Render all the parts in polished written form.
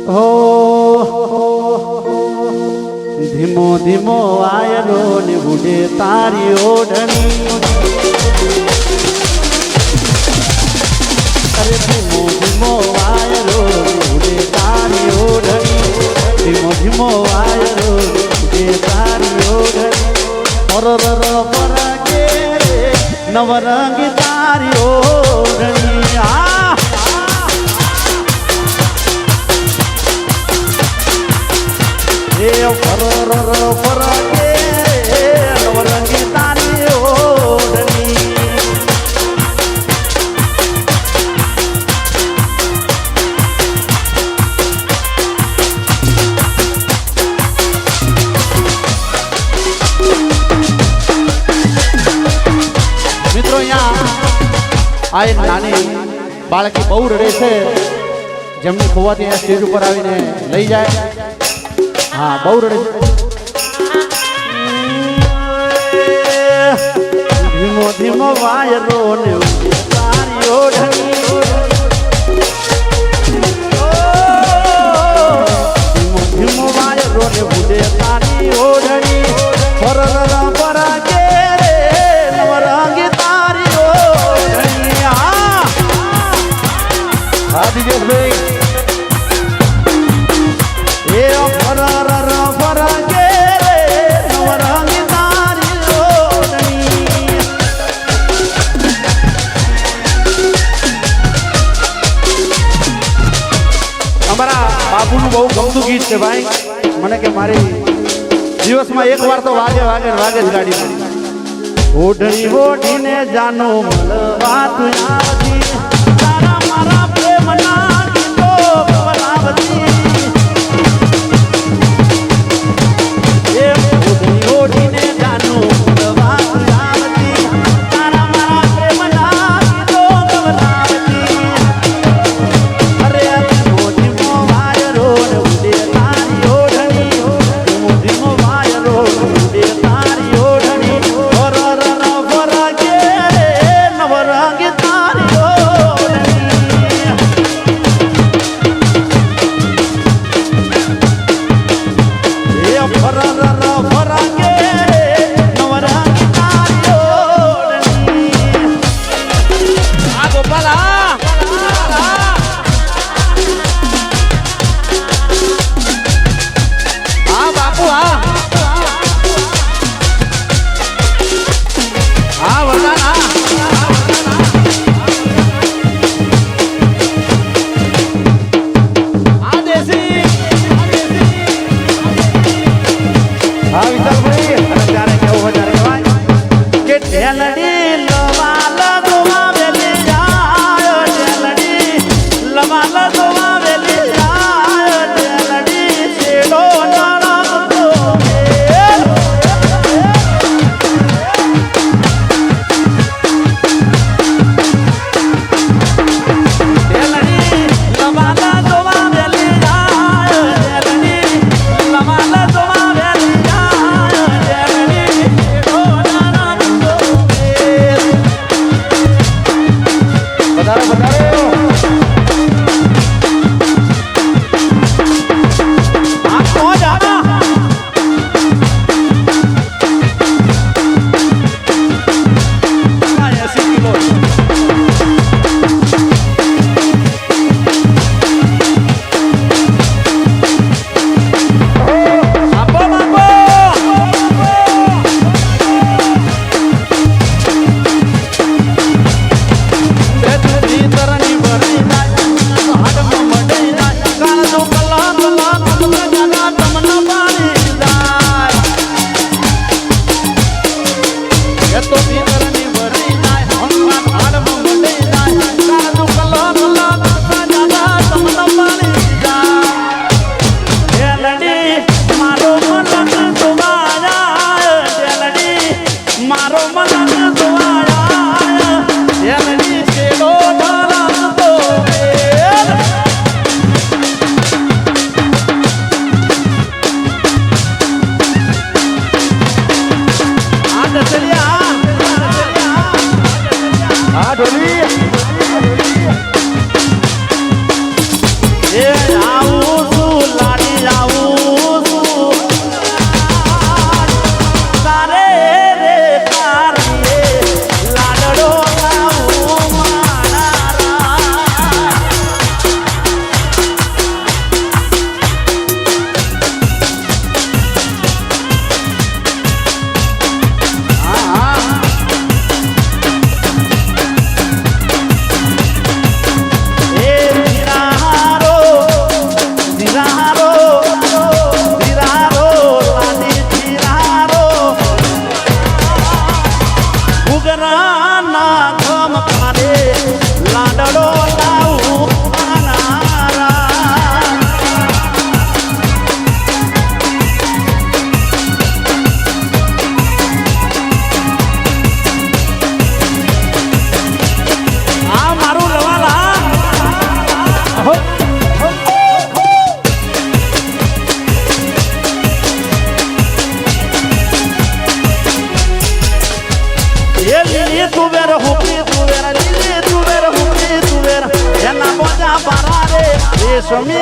હો ધીમો ધીમો વાયરો ને ઉડે તારી ઓઢણી અરે ધીમો ધીમો વાયરો ઉડે તારી ઓઢણી ધીમો ધીમો વાયરો ઉડે તારી ઓઢણી પરર પરાગે નવરંગી તારી ઓઢણી આ એ પરર પરાગે નવરંગી તારી ઓઢણી મિત્રો અહીંયા આ નાની બાળકી બહુ રડે છે જેમની ખોવાથી સ્ટેજ ઉપર આવીને લઈ જાય હા બહુ રડે ધીમો ધીમો વાયરો ને તારી ઓઢણી ધીમો ધીમો વાયરો ને ઉડે તારી ઓઢણી પરર પરાગે નવરંગી તારી ઓઢણી હા દિજેશભાઈ એ પરર પરાગે નવરંગી તારી ઓઢણી અમારા બાપુનું બહુ ગમતું ગીત છે ભાઈ મને કે મારી દિવસમાં એક વાર તો વાગે વાગે વાગે જ ગાડી ઓઢણી ઓઢીને જાનો મળવા તું આવતી તારા મારા પ્રેમના ગીતો ગવરાવતી એ ઓઢણી ઓઢીને જાનો મળવા તું આવતી તારા મારા પ્રેમના ગીતો ગવરાવતી અરે ધીમો ધીમો વાયરો ને ઉડે તારી ઓઢણી ધીમો ધીમો વાયરો ને ઉડે તારી ઓઢણી પરર પરાગે નવરંગી તારી ઓઢણી એ પરર પરાગે નવરંગી તારી ઓઢણી આ ગોપાલા હા બાપુ હા હા વરદાન હા આ દેશી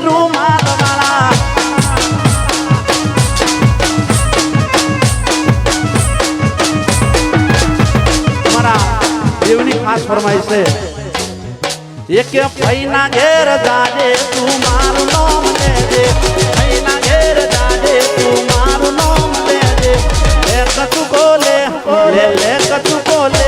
રૂમાલ વાળા મારા દેવની ખાસ ફરમાઈશ છે એક ફઈના ઘેર જાજે તું મારું નામ લેજે ફઈના ઘેર જાજે તું મારું નામ લેજે લે કચુ કોલે લે કચુ કોલે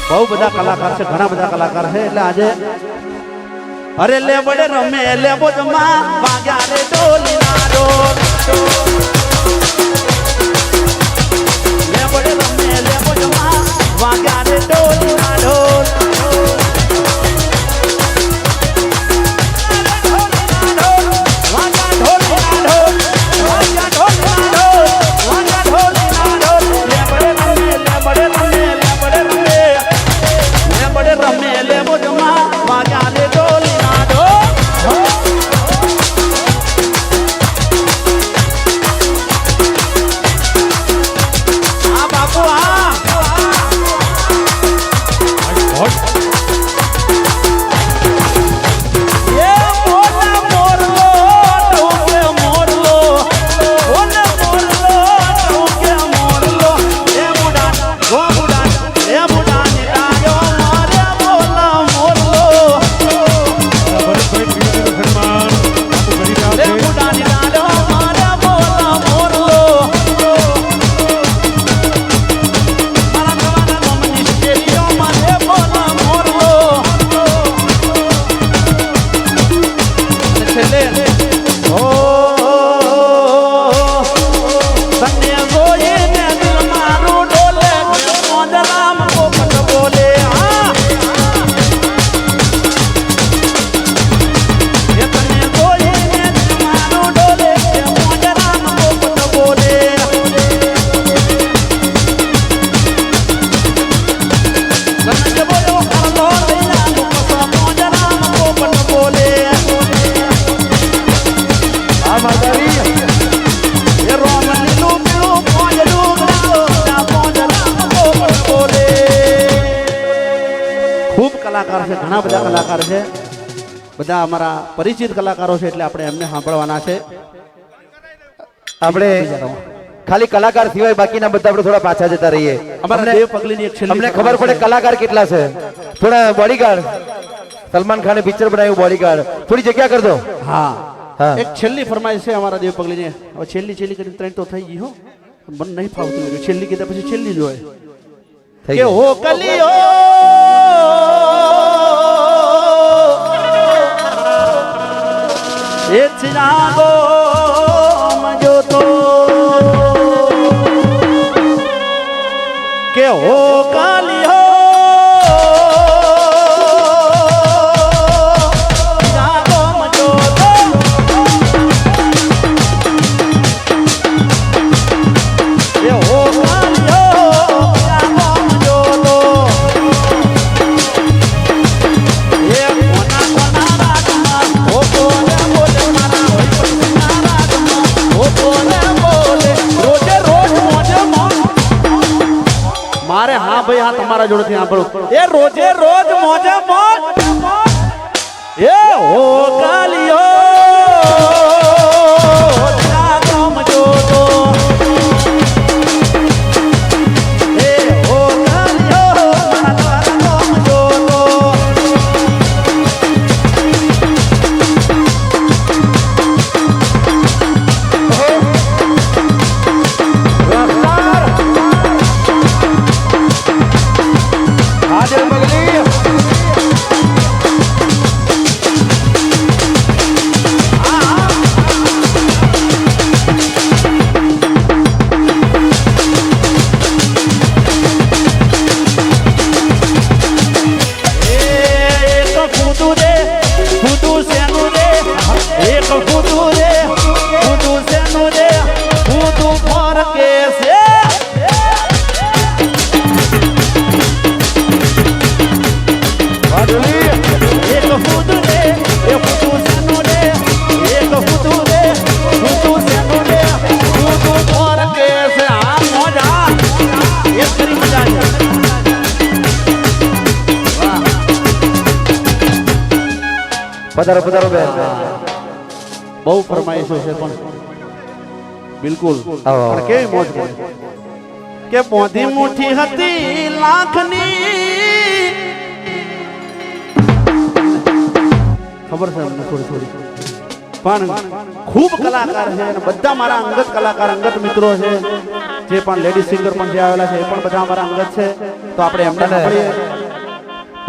બહુ બધા કલાકાર છે ઘણા બધા કલાકાર છે એટલે આજે અરે લે બડે રમે લે બોજમાં વાગ્યા રે ડોલી ના ડોલ લે બડે રમે લે બોજમાં વાગ્યા રે ડોલી ના ડોલ ખૂબ કલાકાર છે, ઘણા બધા કલાકાર છે, બધા અમારા પરિચિત કલાકારો છે, એટલે આપણે એમને સાંભળવાના છે. આપણે ખાલી કલાકાર સિવાય બાકીના બધા આપણે થોડા પાછા જતા રહીએ. અમારા દેવ પગલીની એક છેલ્લી અમને ખબર પડે કલાકાર કેટલા છે. થોડા બોડીગાર્ડ, સલમાન ખાને પિક્ચર બનાવ્યું બોડીગાર્ડ, થોડી જગ્યા કર દો. હા હા. એક છેલ્લી ફરમાઈશ છે અમારા દેવ પગલીની. હવે છેલ્લી છેલ્લી કરીને 3 તો થઈ ગઈ હો, મને નહીં ફાવતું. છેલ્લી કીધા પછી છેલ્લી જ હોય થઈ કે ગયું. હો કલિયો એ ચિરાગો મજો તો કે હો કલિયો ચિરાગો મજો તો એ હો મારે હા ભાઈ હા તમારા જોડેથી સાંભળું. એ રોજે રોજ મોજે મોજ એ હો કાલિયો જાગમ જોતો એ હો કાલિયો જાગમ જોતો હાજર પગલી પધારો પધારો બેન. બહુ ફરમાઈશો છે પણ બિલકુલ આવો. પણ કેવી મોજ મોજ કે પોધી મુઠ્ઠી હતી લાખની ખબર છે અમને થોડી થોડી પણ ખૂબ કલાકાર છે અને બધા મારા અંગત કલાકાર અંગત મિત્રો છે જે પણ લેડીઝ સિંગર પણ જે આવેલા છે એ પણ બધા અમારા અંગત છે. તો આપણે એમને સાંભળીએ.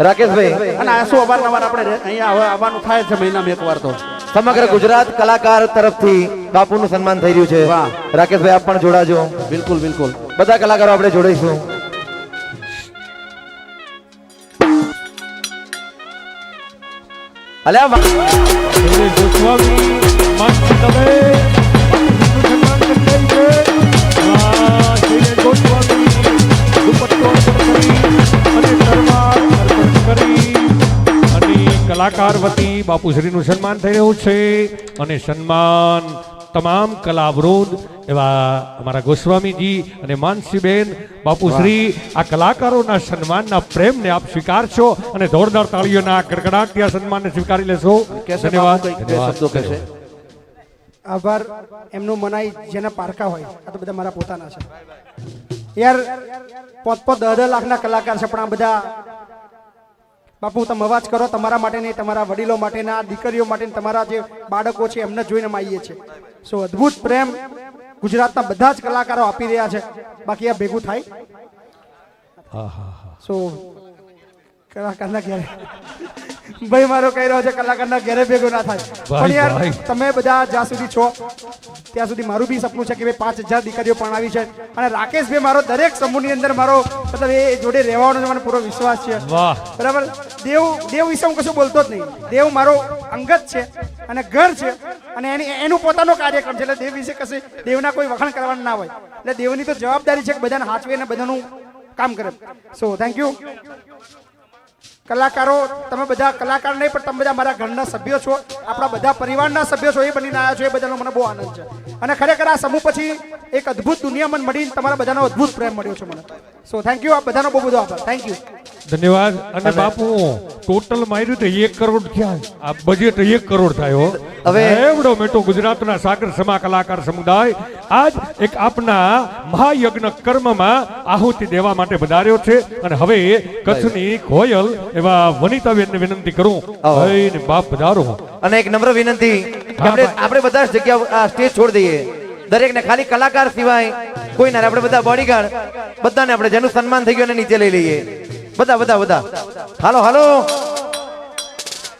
રાકેશભાઈ, અને આ શું અવારનવાર આપણે અહીંયા હવે આવવાનું થાય છે મહિનામાં એકવાર તો. સમગ્ર ગુજરાત કલાકાર તરફથી બાપુનું સન્માન થઈ રહ્યું છે. વાહ. રાકેશભાઈ આપ પણ જોડાજો. બિલકુલ બિલકુલ બધા કલાકારો આપણે જોડાઈશું. અલ્યા વાહ. ગોસ્વામી મંચ તમે સન્માન કરી છે. ગોસ્વામી દુપટ્ટો અર્પણ કરી અને સન્માન અર્પણ કરી અને કલાકાર વતી બાપુશ્રીનું સન્માન થઈ રહ્યું છે અને સન્માન તમામ કલાવૃંદ એવા અમારા ગોસ્વામીજી અને માનસીબેન બાપુશ્રી આ કલાકારોના સન્માનના પ્રેમને આપ સ્વીકારશો અને જોરદાર તાળીઓના ગડગડાટથી આ સન્માનને સ્વીકારી લેશો. ધન્યવાદ. શબ્દો કહેશે. આભાર એમનું મનાઈ જેના પારકા હોય. આ તો બધા મારા પોતાના છે યાર. 5-10 લાખના કલાકાર છે પણ આ બધા બાપુ તમે અવાજ કરો તમારા માટે નહીં, તમારા વડીલો માટેના, દીકરીઓ માટે, તમારા જે બાળકો છે એમને જોઈને અમે આવીએ છીએ. સો અદ્ભુત પ્રેમ ગુજરાતના બધા જ કલાકારો આપી રહ્યા છે. બાકી આ ભેગું થાય સો કલાકારના ઘેરે ભાઈ મારો કહી રહ્યો છે કલાકારના ઘેરે ભેગું ના થાય. પણ યાર તમે બધા જ્યાં સુધી છો ત્યાં સુધી મારું બી સપનું છે કે ભાઈ 5000 દીકરીઓ પણ આવી છે અને રાકેશભાઈ મારો દરેક સમૂહની અંદર મારો મતલબ એ જોડે રહેવાનો મને પૂરો વિશ્વાસ છે. બરાબર. દેવ વિશે હું કશું બોલતો જ નહીં. દેવ મારો અંગત છે અને ઘર છે અને એનું પોતાનો કાર્યક્રમ છે. એટલે દેવ વિશે કશું દેવના કોઈ વખાણ કરવાના ના હોય. એટલે દેવની તો જવાબદારી છે કે બધાને હાચવે અને બધાનું કામ કરે. સો થેન્ક યુ કલાકારો. તમે બધા કલાકાર નહીં પણ તમે બધા મારા ઘરના સભ્યો છો, આપણા બધા પરિવારના સભ્યો છો, એ બનીને આવ્યા છો. એ બધાનો મને બહુ આનંદ છે અને ખરેખર આ સમૂહ પછી એક અદ્ભુત દુનિયા મને મળીને તમારા બધાનો અદ્ભુત પ્રેમ મળ્યો છે મને. So thank you. આ બધાનો બહુ બધો આભાર. Thank you. ધન્યવાદ. અને બાપુ ટોટલ માર્યું તો 1 કરોડ થયા. આ બજેટ 1 કરોડ થાય હો. હવે- એવડો મોટો ગુજરાતના સાગર સમા કલાકાર સમુદાય આજ એક આપના મહાયજ્ઞ કર્મમાં આહુતિ દેવા માટે વધાર્યો છે. અને હવે કચ્છની કોયલ એવા વનિતાબેનને વિનંતી કરું, આવો. ભાઈને બાપ પધારો. અને એક નમ્ર વિનંતી કે આપણે બધા જ જગ્યા આ સ્ટેજ છોડી દઈએ. દરેકને ખાલી કલાકાર સિવાય કોઈ ના, આપણે બધા બોડીગાર્ડ બધાને આપણે જેનું સન્માન થઈ ગયું એને નીચે લઈ લઈએ. બધા હાલો